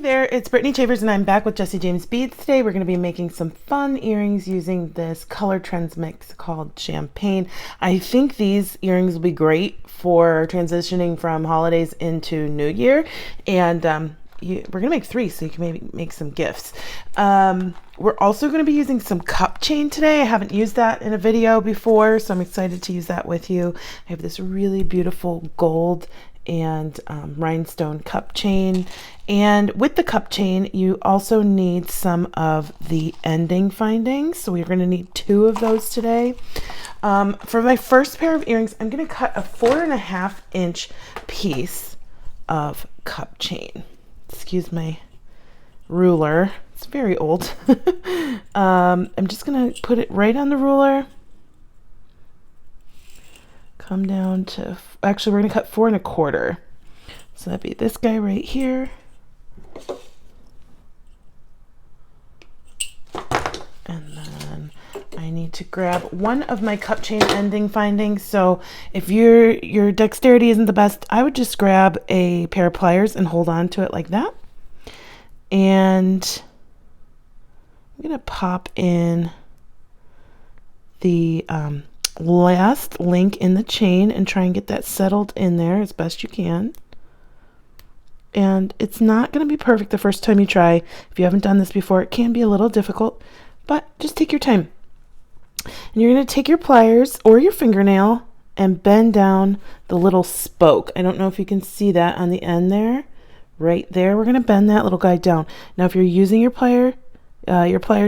Hey there, it's Brittany Chavers and I'm back with Jesse James Beads. Today we're going to be making some fun earrings using this Color Trends mix called Champagne. I think these earrings will be great for transitioning from holidays into New Year, and we're going to make 3 so you can maybe make some gifts. We're also going to be using some cup chain today. I haven't used that in a video before, so I'm excited to use that with you. I have this really beautiful gold and rhinestone cup chain, and with the cup chain you also need some of the ending findings, so we're going to need 2 of those today. For my first pair of earrings, I'm going to cut a 4.5-inch piece of cup chain. Excuse my ruler, it's very old. I'm just going to put it right on the ruler, come down to, actually we're going to cut 4 1/4. So that'd be this guy right here. And then I need to grab one of my cup chain ending findings. So if your dexterity isn't the best, I would just grab a pair of pliers and hold on to it like that. And I'm going to pop in the last link in the chain and try and get that settled in there as best you can. And it's not going to be perfect the first time you try. If you haven't done this before, it can be a little difficult, but just take your time. And you're going to take your pliers or your fingernail and bend down the little spoke. I don't know if you can see that on the end there. Right there, we're going to bend that little guy down. Now if you're using your pliers,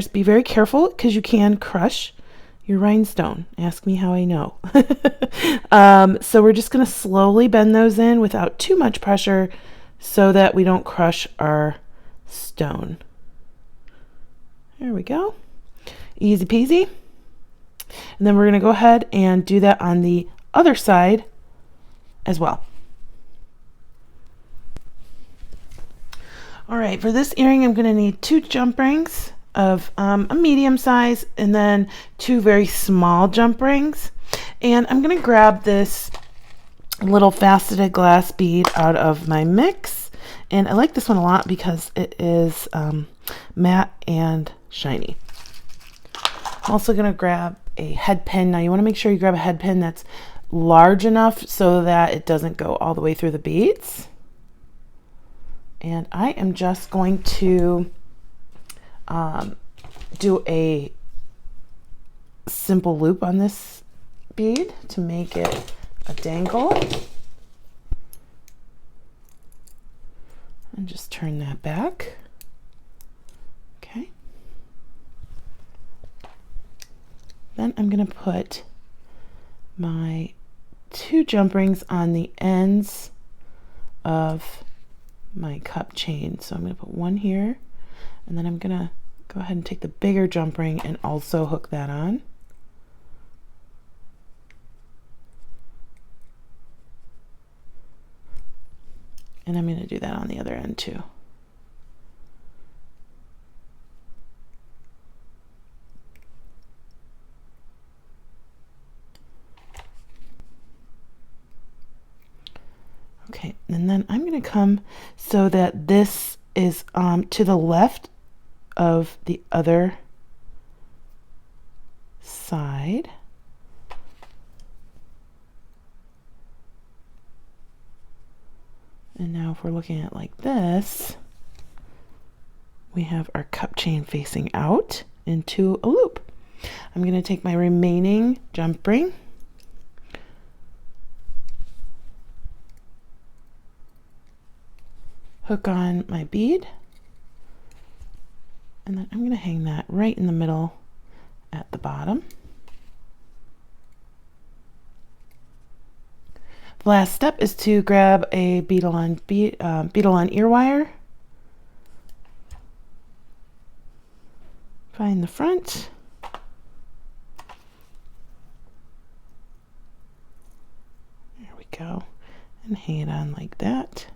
be very careful because you can crush your rhinestone. Ask me how I know. So we're just going to slowly bend those in without too much pressure so that we don't crush our stone. There we go. Easy peasy. And then we're going to go ahead and do that on the other side as well. All right, for this earring, I'm going to need 2 jump rings of a medium size and then 2 very small jump rings. And I'm going to grab this little faceted glass bead out of my mix. And I like this one a lot because it is matte and shiny. I'm also going to grab a head pin. Now you want to make sure you grab a head pin that's large enough so that it doesn't go all the way through the beads. And I am just going to do a simple loop on this bead to make it a dangle. And just turn that back. Okay. Then I'm going to put my 2 jump rings on the ends of my cup chain. So I'm going to put one here, and then I'm going to go ahead and take the bigger jump ring and also hook that on. And I'm going to do that on the other end too. Okay, and then I'm going to come so that this is to the left of the other side. And now if we're looking at it like this, we have our cup chain facing out into a loop. I'm going to take my remaining jump ring, hook on my bead, and then I'm going to hang that right in the middle at the bottom. The last step is to grab a beadle-on ear wire, find the front, there we go, and hang it on like that.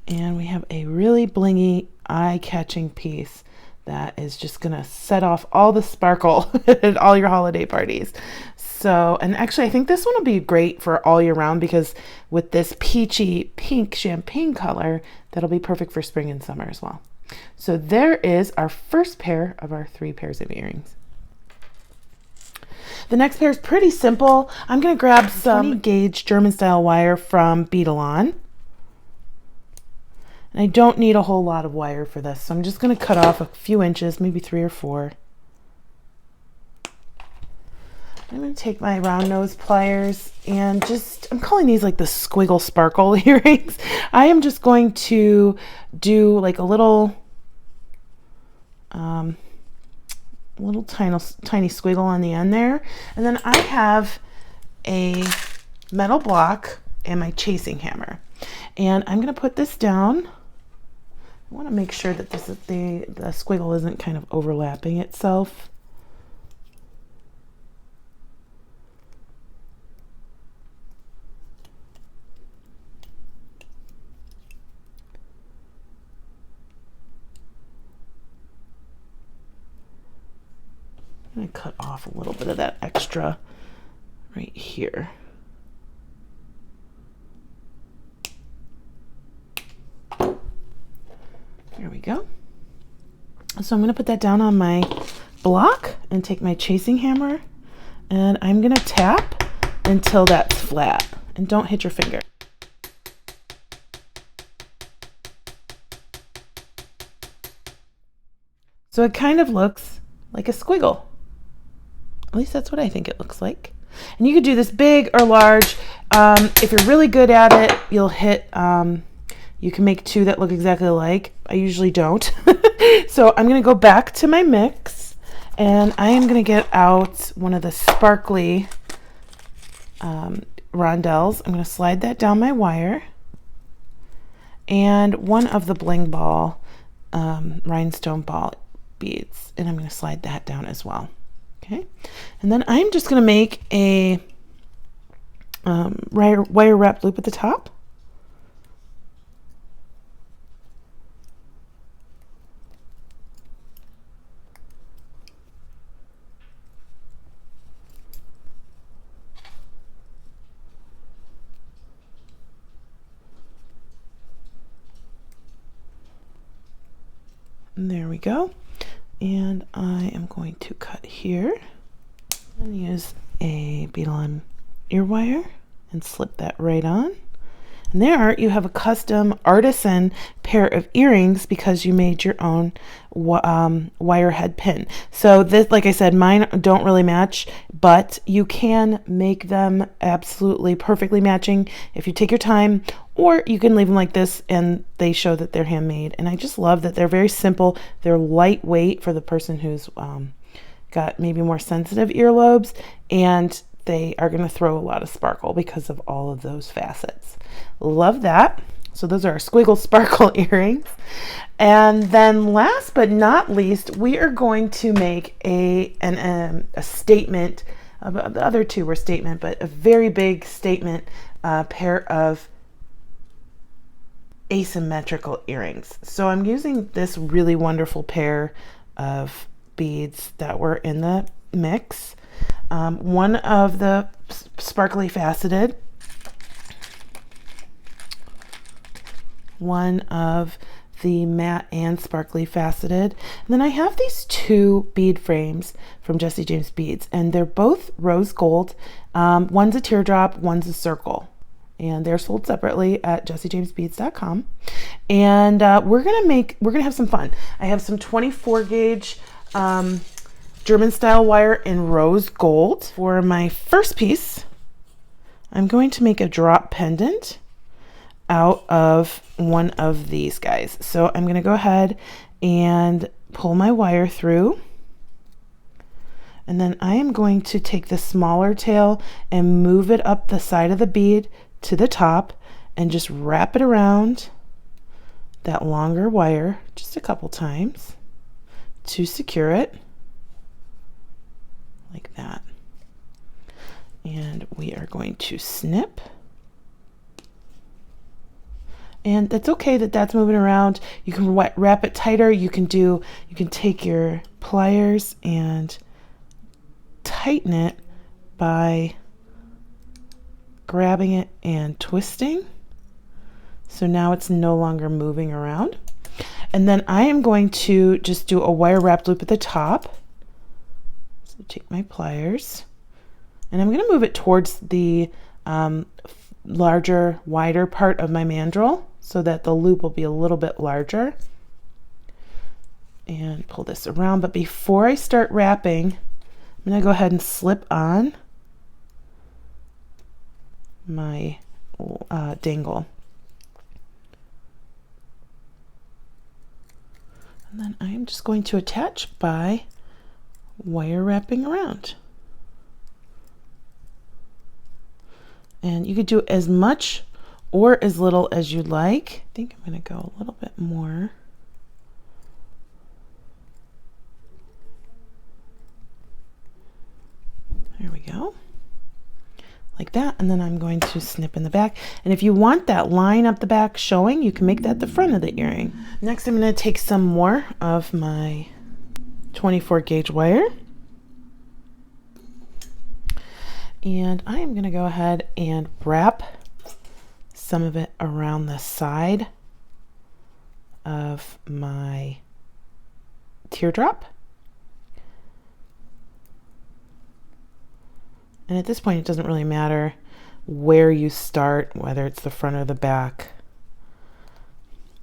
And we have a really blingy, eye-catching piece that is just gonna set off all the sparkle at all your holiday parties. So, and actually I think this one will be great for all year round because with this peachy pink champagne color, that'll be perfect for spring and summer as well. So there is our first pair of our 3 pairs of earrings. The next pair is pretty simple. I'm going to grab some 20 gauge German style wire from Beadalon. And I don't need a whole lot of wire for this, so I'm just going to cut off a few inches, maybe 3 or 4. I'm going to take my round nose pliers and I'm calling these like the Squiggle Sparkle earrings. I am just going to do like a little tiny squiggle on the end there. And then I have a metal block and my chasing hammer. And I'm going to put this down. I want to make sure that the squiggle isn't kind of overlapping itself. I'm going to cut off a little bit of that extra right here. There we go. So I'm going to put that down on my block and take my chasing hammer and I'm going to tap until that's flat, and don't hit your finger. So it kind of looks like a squiggle. At least that's what I think it looks like. And you could do this big or large. If you're really good at it, you'll hit, you can make 2 that look exactly alike. I usually don't. So I'm going to go back to my mix and I am going to get out one of the sparkly rondelles. I'm going to slide that down my wire and one of the bling ball rhinestone ball beads, and I'm going to slide that down as well. Okay, and then I'm just going to make a wire wrap loop at the top. And there we go. And I am going to cut here and use a Beadalon ear wire and slip that right on. And there you have a custom artisan pair of earrings because you made your own wire head pin. So this, like I said, mine don't really match, but you can make them absolutely perfectly matching if you take your time, or you can leave them like this and they show that they're handmade. And I just love that they're very simple. They're lightweight for the person who's got maybe more sensitive earlobes, and they are going to throw a lot of sparkle because of all of those facets. Love that. So those are our Squiggle Sparkle earrings. And then last but not least, we are going to make a statement. The other 2 were statement, but a very big statement pair of asymmetrical earrings. So I'm using this really wonderful pair of beads that were in the mix. One of the sparkly faceted, one of the matte and sparkly faceted, and then I have these 2 bead frames from Jesse James Beads, and they're both rose gold. One's a teardrop, one's a circle, and they're sold separately at jessejamesbeads.com. And we're gonna have some fun. I have some 24 gauge German style wire in rose gold. For my first piece, I'm going to make a drop pendant out of one of these guys. So I'm going to go ahead and pull my wire through, and then I am going to take the smaller tail and move it up the side of the bead to the top and just wrap it around that longer wire just a couple times to secure it like that. And we are going to snip. And that's okay that that's moving around. You can wrap it tighter. You can take your pliers and tighten it by grabbing it and twisting. So now it's no longer moving around. And then I am going to just do a wire wrapped loop at the top. So take my pliers and I'm going to move it towards the larger, wider part of my mandrel so that the loop will be a little bit larger. And pull this around. But before I start wrapping, I'm going to go ahead and slip on my dangle. And then I'm just going to attach by wire wrapping around. And you could do as much or as little as you like. I think I'm going to go a little bit more. There we go. Like that, and then I'm going to snip in the back. And if you want that line up the back showing, you can make that the front of the earring. Next, I'm going to take some more of my 24 gauge wire. And I am going to go ahead and wrap some of it around the side of my teardrop. And at this point, it doesn't really matter where you start, whether it's the front or the back,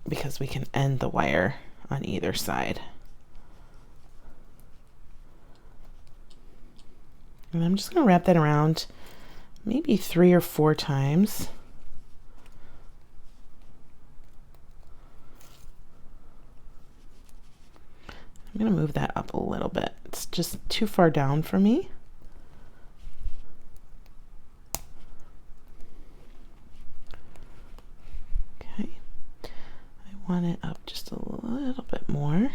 because we can end the wire on either side. And I'm just going to wrap that around maybe 3 or 4 times. I'm going to move that up a little bit. It's just too far down for me. Want it up just a little bit more.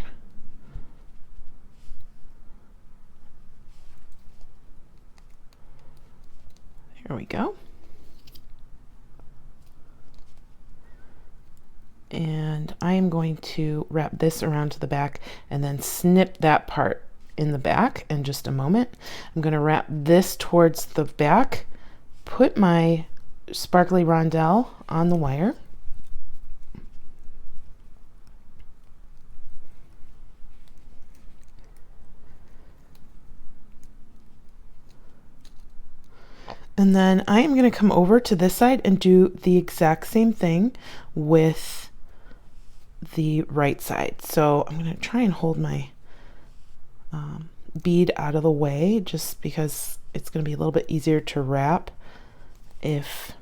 There we go. And I am going to wrap this around to the back and then snip that part in the back in just a moment. I'm going to wrap this towards the back, put my sparkly rondelle on the wire. And then I am going to come over to this side and do the exact same thing with the right side. So I'm going to try and hold my bead out of the way just because it's going to be a little bit easier to wrap if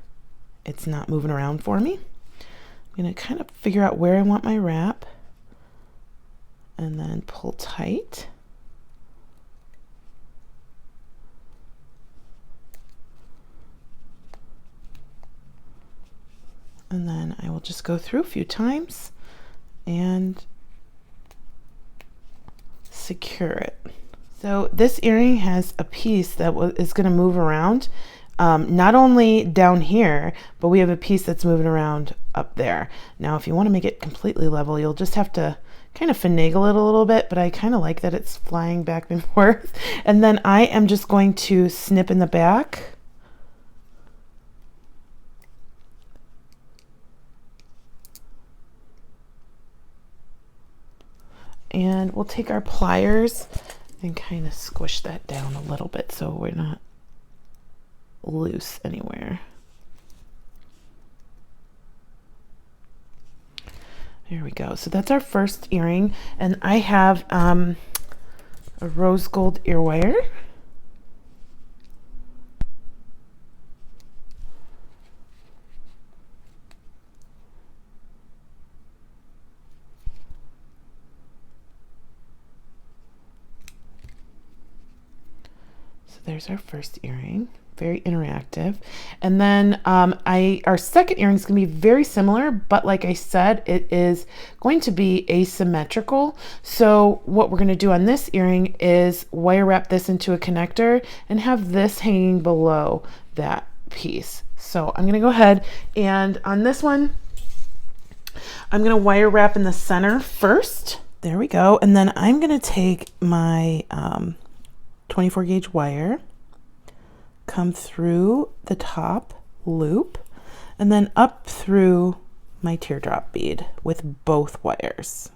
it's not moving around for me. I'm going to kind of figure out where I want my wrap and then pull tight. And then I will just go through a few times and secure it. So this earring has a piece that is going to move around, not only down here, but we have a piece that's moving around up there. Now, if you want to make it completely level, you'll just have to kind of finagle it a little bit, but I kind of like that it's flying back and forth. And then I am just going to snip in the back. And we'll take our pliers and kind of squish that down a little bit so we're not loose anywhere. There we go. So that's our first earring, and I have a rose gold ear wire. There's our first earring, very interactive. And then our second earring is going to be very similar, but like I said, it is going to be asymmetrical. So what we're going to do on this earring is wire wrap this into a connector and have this hanging below that piece. So I'm going to go ahead and on this one, I'm going to wire wrap in the center first. There we go. And then I'm going to take my 24 gauge wire come through the top loop and then up through my teardrop bead with both wires.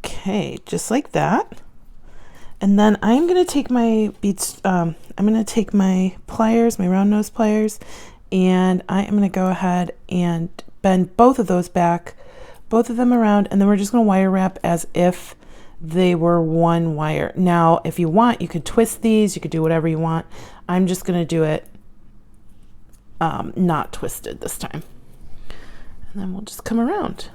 Okay, just like that. And then I'm going to take my beads, I'm going to take my pliers, my round nose pliers, and I am going to go ahead and bend both of those back, both of them around, and then we're just going to wire wrap as if they were one wire. Now, if you want, you could twist these, you could do whatever you want. I'm just going to do it not twisted this time. And then we'll just come around.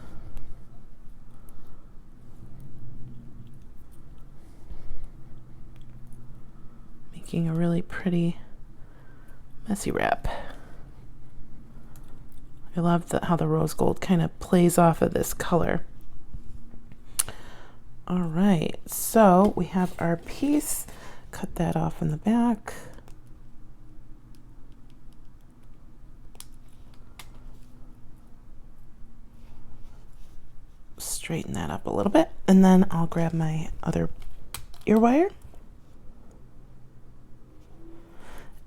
Making a really pretty messy wrap. I love how the rose gold kind of plays off of this color. All right, so we have our piece. Cut that off in the back. Straighten that up a little bit, and then I'll grab my other ear wire.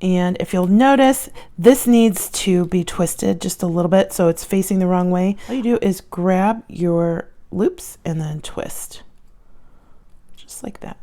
And if you'll notice, this needs to be twisted just a little bit so it's facing the wrong way. All you do is grab your loops and then twist. Just like that.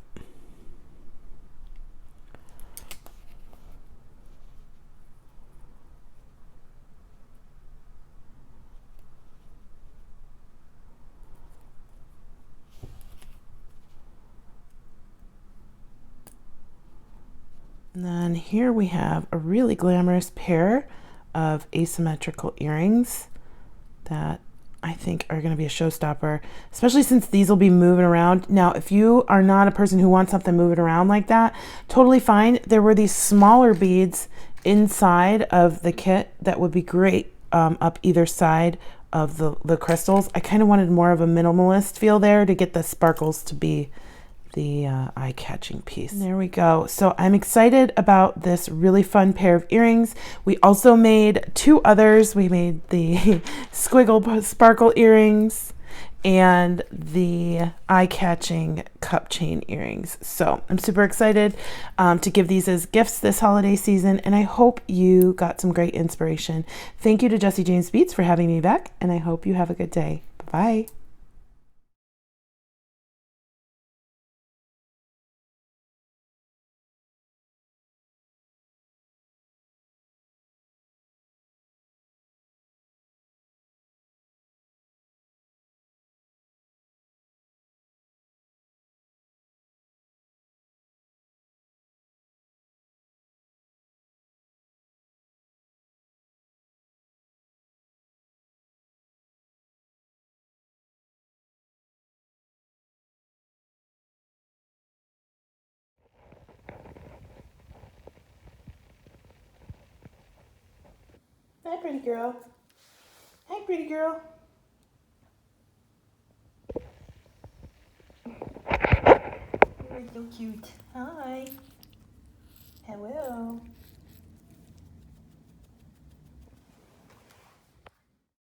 And then here we have a really glamorous pair of asymmetrical earrings that I think are going to be a showstopper, especially since these will be moving around. Now, if you are not a person who wants something moving around like that, totally fine. There were these smaller beads inside of the kit that would be great up either side of the crystals. I kind of wanted more of a minimalist feel there to get the sparkles to be the eye-catching piece. And there we go. So I'm excited about this really fun pair of earrings. We also made two others. We made the Squiggle sparkle earrings and the eye-catching cup chain earrings. So I'm super excited to give these as gifts this holiday season, and I hope you got some great inspiration. Thank you to Jessie James Beats for having me back, and I hope you have a good day. Bye-bye. Hi, pretty girl. Hi, pretty girl. You're so cute. Hi. Hello.